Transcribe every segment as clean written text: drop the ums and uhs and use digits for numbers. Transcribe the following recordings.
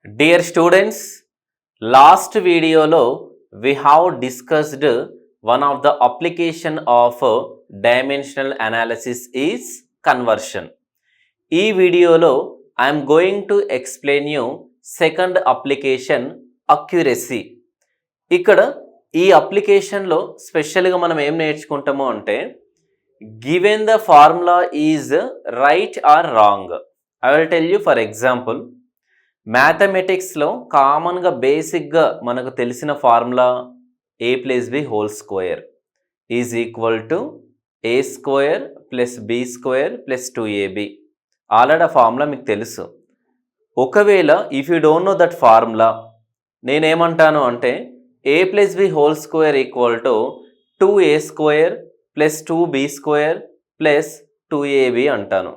Dear students, last video lo we have discussed one of the application of dimensional analysis is conversion. ఈ వీడియోలో I am going to explain you second application accuracy. ఇక్కడ ఈ అప్లికేషన్లో స్పెషల్గా మనం ఏం నేర్చుకుంటామో అంటే given the formula is right or wrong. I will tell you for example. మ్యాథమెటిక్స్లో కామన్గా బేసిక్గా మనకు తెలిసిన formula a plus B whole square is equal to a square plus B square plus 2ab. Already ఆ ఫార్ములా మీకు తెలుసు. ఒకవేళ if you don't know that formula, నేనేమంటాను అంటే a plus B whole square equal to 2a square plus 2b square plus 2ab అంటాను.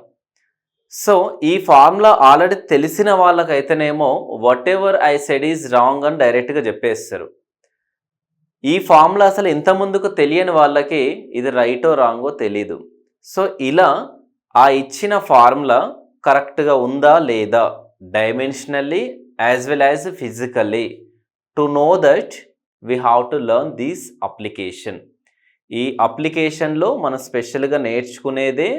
So ఈ formula already తెలిసిన వాళ్ళకైతేనేమో whatever I said is wrong అని డైరెక్ట్గా చెప్పేస్తారు. ఈ ఫార్ములా అసలు ఇంత ముందుకు తెలియని వాళ్ళకి ఇది రైటో రాంగో తెలీదు. సో ఇలా ఆ ఇచ్చిన ఫార్ములా కరెక్ట్గా ఉందా లేదా dimensionally as well as physically, to know that we have to learn this application. ఈ అప్లికేషన్లో మనం స్పెషల్గా నేర్చుకునేదే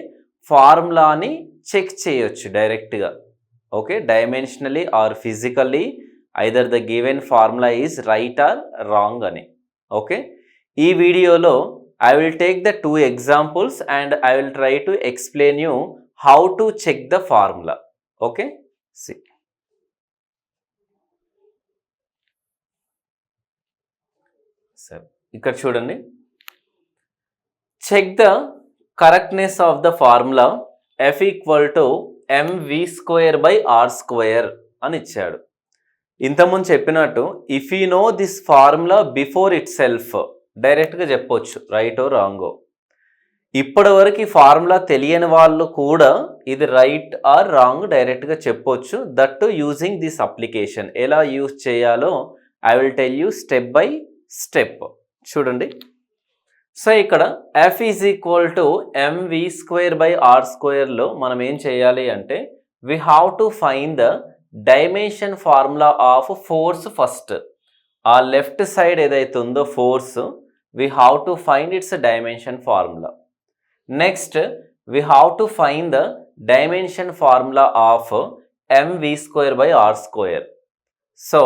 ఫార్ములాని చెక్ చేయొచ్చు డైరెక్ట్గా. Okay, dimensionally or physically either the given formula is right or wrong అని. ఓకే, ఈ వీడియోలో I will take the 2 examples and I will try to explain you how to check the formula. Okay, see సరే, ఇక్కడ చూడండి. Check the correctness of the formula f equal to mv square by R square అని ఇచ్చాడు. ఇంతకుముందు చెప్పినట్టు if you know this formula before itself డైరెక్ట్గా చెప్పొచ్చు రైటో రాంగో. ఇప్పటి వరకు ఈ ఫార్ములా తెలియని వాళ్ళు కూడా ఇది రైట్ ఆర్ రాంగ్ డైరెక్ట్గా చెప్పొచ్చు. దట్ యూజింగ్ దిస్ అప్లికేషన్ ఎలా యూజ్ చేయాలో I will tell you step by step. చూడండి. సో ఇక్కడ f is equal to mv square by R స్క్వేర్లో మనం ఏం చేయాలి అంటే we have to find the dimension formula of force first. ఆ లెఫ్ట్ సైడ్ ఏదైతే ఉందో force, we have to find its dimension formula. Next we have to find the dimension formula of mv square by R square. So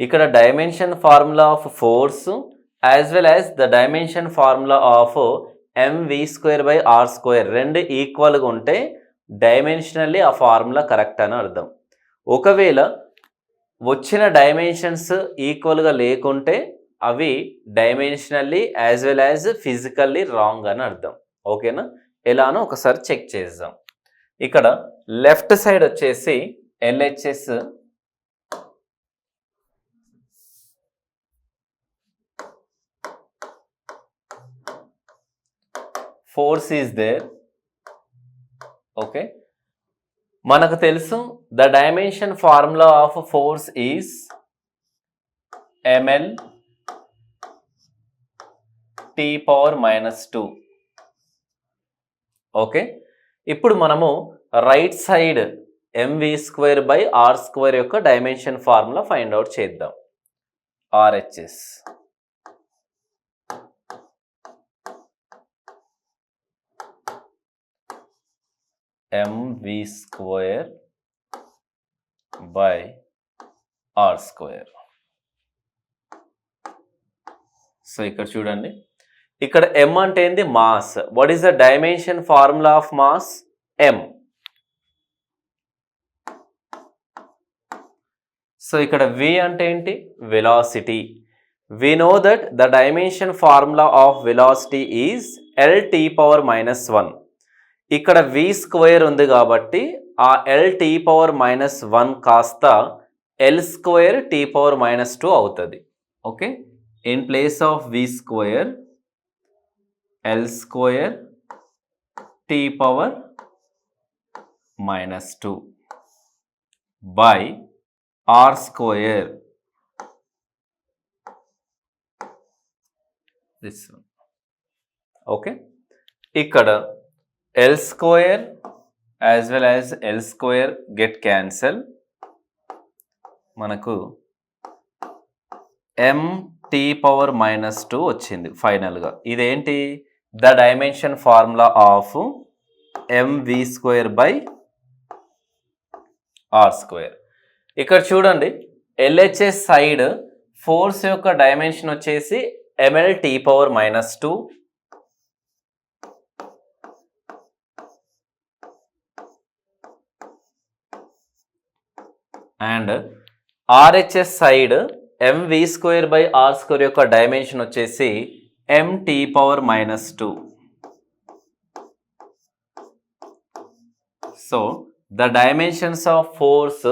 ఇక్కడ dimension formula of force as well as the dimension formula of mv square by R square రెండు ఈక్వల్గా ఉంటే dimensionally ఆ formula correct అని అర్థం. ఒకవేళ వచ్చిన dimensions ఈక్వల్గా లేకుంటే అవి dimensionally as well as physically wrong అని అర్థం. ఓకేనా? ఎలానో ఒకసారి చెక్ చేద్దాం. ఇక్కడ లెఫ్ట్ సైడ్ వచ్చేసి LHS force is there. Okay, మనకు తెలుసు the dimension formula of force is ml t power -2. Okay, ఇప్పుడు మనము right side mv square by R square యొక్క డైమెన్షన్ ఫార్ములా ఫైండ్ అవుట్ చేద్దాం. RHS mv square by R square. So ఇక్కడ చూడండి, ఇక్కడ m అంటే ఏంది? Mass. What is the dimension formula of mass? m. So ఇక్కడ v అంటే ఏంటి? Velocity. we know that the dimension formula of velocity is lt power -1. ఇక్కడ v square ఉంది కాబట్టి ఆ lt పవర్ -1 కాస్త l స్క్వేర్ t పవర్ -2 అవుతుంది. Okay, in place of v square l square t power -2 by r square this one. Okay, ఇక్కడ L square as well as L square get cancel. మనకు mt⁻⁻2 వచ్చింది ఫైనల్గా. ఇదేంటి? The dimension formula of mv²/r². ఇక్కడ చూడండి, LHS side force యొక్క dimension వచ్చేసి ml⁻⁻2 and RHS side mv²/r² యొక్క డైమెన్షన్ వచ్చేసి mt⁻⁻2. So the dimensions of force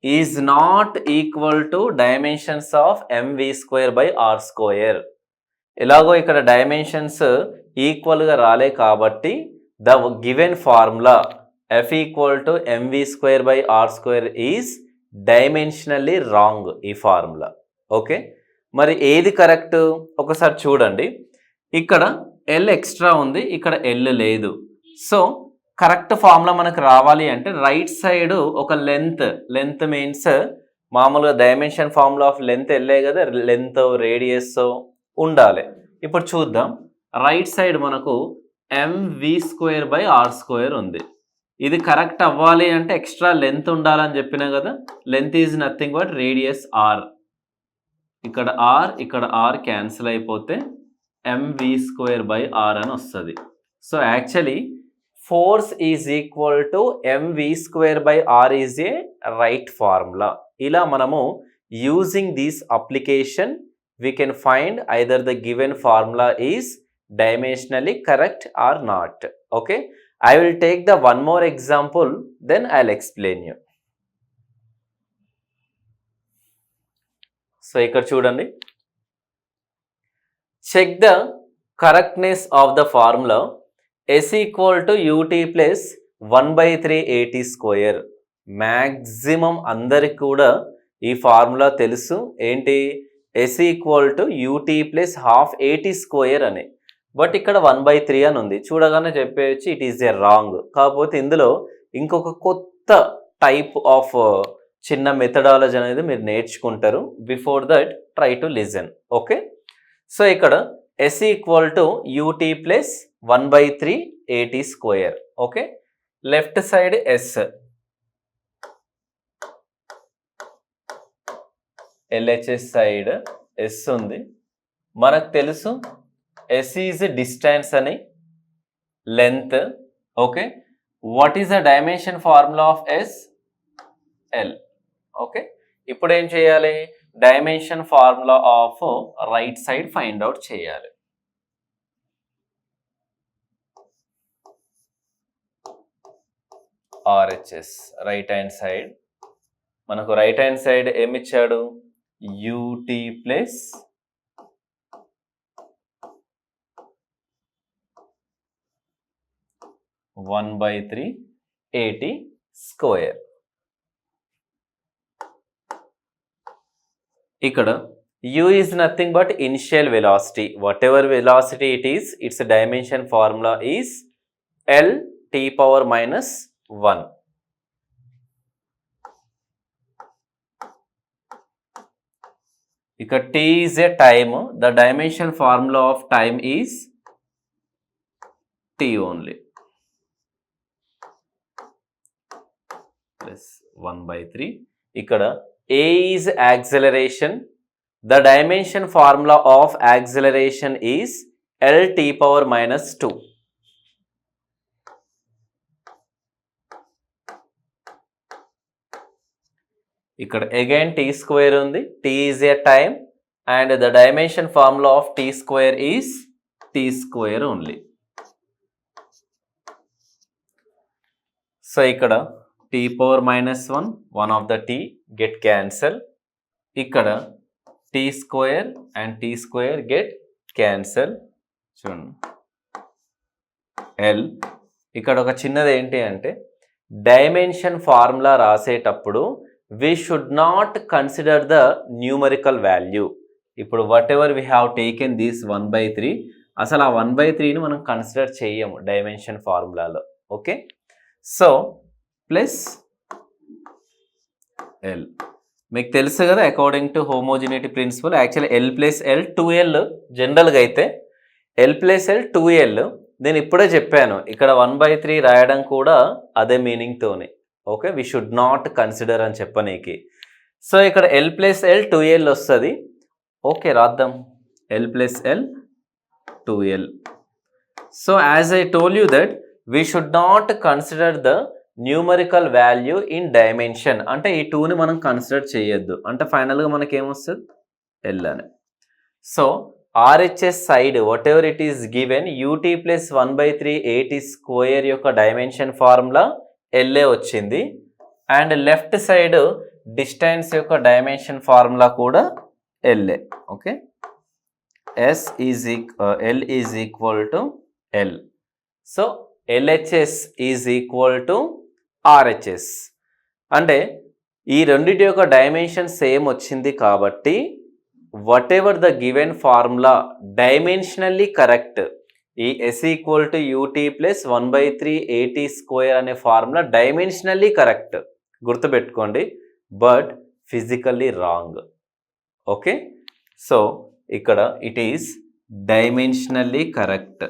is not equal to dimensions of mv²/r². ఎలాగో ఇక్కడ డైమెన్షన్స్ ఈక్వల్గా రాలే కాబట్టి the given formula F = mv²/r² is dimensionally wrong. ఈ ఫార్ములా ఓకే. మరి ఏది కరెక్ట్ ఒకసారి చూడండి. ఇక్కడ ఎల్ ఎక్స్ట్రా ఉంది, ఇక్కడ ఎల్ లేదు. సో కరెక్ట్ ఫార్ములా మనకు రావాలి అంటే రైట్ సైడ్ ఒక లెంత్ మీన్స్ మామూలుగా డైమెన్షన్ ఫార్ములా ఆఫ్ లెంత్ ఎల్లే కదా, లెంత్ రేడియస్ ఉండాలి. ఇప్పుడు చూద్దాం, రైట్ సైడ్ మనకు mv²/r² ఉంది. ఇది కరెక్ట్ అవ్వాలి అంటే ఎక్స్ట్రా లెంత్ ఉండాలని చెప్పినా కదా. Length is nothing but radius r. ఇక్కడ r క్యాన్సిల్ అయిపోతే mv²/r అని వస్తుంది. So actually force is equal to mv²/r is a right formula. ఇలా మనము using this application we can find either the given formula is dimensionally correct or not. Okay, I will take the one more example, then I'll explain you. So ఇక్కడ చూడండి, check the correctness of the formula S = ut plus 1/3at². maximum అందరికి కూడా ఈ formula తెలుసు. ఏంటి? S = ut plus half at² అని. But ఇక్కడ 1/3 అని ఉంది. చూడగానే చెప్పేయచ్చు ఇట్ ఈస్ ఏ రాంగ్. కాకపోతే ఇందులో ఇంకొక కొత్త టైప్ ఆఫ్ చిన్న మెథడాలజీ అనేది మీరు నేర్చుకుంటారు. Before that try to listen. Okay. So ఇక్కడ S = ut plus 1/3at². Okay. Left side S, LHS side S ఉంది. మనకు తెలుసు S ఈజ్ డిస్టెన్స్ అని, length. Okay. What is the dimension formula of S? L. Okay. ఇప్పుడు ఏం చేయాలి? Dimension formula of right side find out చేయాలి. RHS right hand side, మనకు right hand side ఏమిచ్చాడు? ut plus 1/3at². ఇక్కడ u is nothing but initial velocity. Whatever velocity it is, its dimension formula is L⁻⁻1. ఇక్కడ t is a time. The dimension formula of time is t only. Plus 1/3. ఇక్కడ a is acceleration. The dimension formula of acceleration is L⁻⁻2. ఇక్కడ again t² ఉంది. t is a time and the dimension formula of t² is t² only. So ఇక్కడ t⁻⁻1, one of the t get cancel. ఇక్కడ t² and t² get cancel. చూడండి L. ఇక్కడ ఒక చిన్నది ఏంటి అంటే డైమెన్షన్ ఫార్ములా రాసేటప్పుడు we should not consider the numerical value. ఇప్పుడు whatever we have taken this 1/3, అసలు ఆ 1/3ని మనం కన్సిడర్ చేయము డైమెన్షన్ ఫార్ములాలో. ఓకే. So plus L. మీకు తెలుసు కదా, according to homogeneity principle actually L plus L 2L జనరల్గా అయితే ఎల్ ప్లస్ ఎల్ 2L. నేను ఇప్పుడే చెప్పాను ఇక్కడ 1/3 రాయడం కూడా అదే మీనింగ్తోనే. Okay, we should not consider అని చెప్పనీకి. సో ఇక్కడ ఎల్ ప్లస్ ఎల్ 2L వస్తుంది. ఓకే రాద్దాం, L plus L 2L. So as I told you that we should not consider the numerical value in dimension. అంటే ఈ 2ని మనం కన్సిడర్ చేయొద్దు. అంటే ఫైనల్గా మనకి ఏమొస్తుంది, ఎల్ అని. So RHS side whatever it is given UT plus 1/3 AT square యొక్క డైమెన్షన్ ఫార్ములా ఎల్ఏ వచ్చింది. అండ్ లెఫ్ట్ సైడ్ డిస్టెన్స్ యొక్క డైమెన్షన్ ఫార్ములా కూడా LA. Okay, L is equal to L. So LHS is equal to RHS. అంటే ఈ రెండింటి యొక్క dimension same వచ్చింది కాబట్టి whatever the given formula dimensionally correct. ఈ S equal to UT plus 1/3 AT square అనే formula dimensionally correct, గుర్తుపెట్టుకోండి, but physically wrong. Okay, so ఇక్కడ it is dimensionally correct.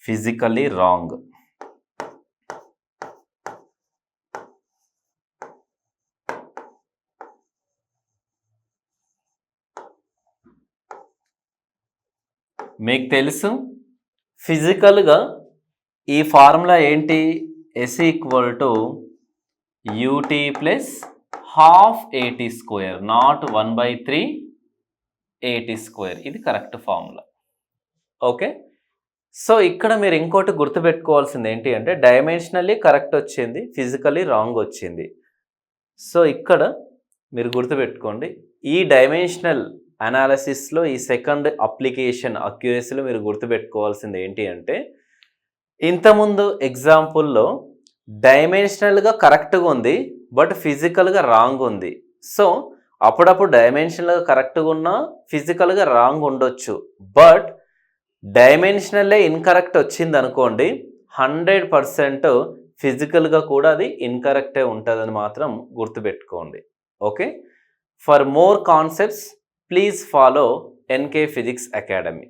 Physically wrong. మీకు తెలుసు ఫిజికల్గా ఈ ఫార్ములా ఏంటి, S equal to UT plus half AT square, not 1/3 AT square. ఇది correct formula. Okay, so ఇక్కడ మీరు ఇంకోటి గుర్తుపెట్టుకోవాల్సింది ఏంటి అంటే డైమెన్షనల్లీ కరెక్ట్ వచ్చింది, ఫిజికల్లీ రాంగ్ వచ్చింది. సో ఇక్కడ మీరు గుర్తుపెట్టుకోండి, ఈ డైమెన్షనల్ అనాలిసిస్లో ఈ సెకండ్ అప్లికేషన్ అక్యురసీలో మీరు గుర్తుపెట్టుకోవాల్సింది ఏంటి అంటే ఇంతకుముందు ఎగ్జాంపుల్లో డైమెన్షనల్గా కరెక్ట్గా ఉంది బట్ ఫిజికల్గా రాంగ్ ఉంది. సో అప్పుడప్పుడు డైమెన్షనల్గా కరెక్ట్గా ఉన్నా ఫిజికల్గా రాంగ్ ఉండొచ్చు. బట్ డైమెన్షనల్లే ఇన్కరెక్ట్ వచ్చింది అనుకోండి, 100% ఫిజికల్గా కూడా అది ఇన్కరెక్టే ఉంటుందని మాత్రం గుర్తుపెట్టుకోండి. Okay, for more concepts please follow NK Physics Academy.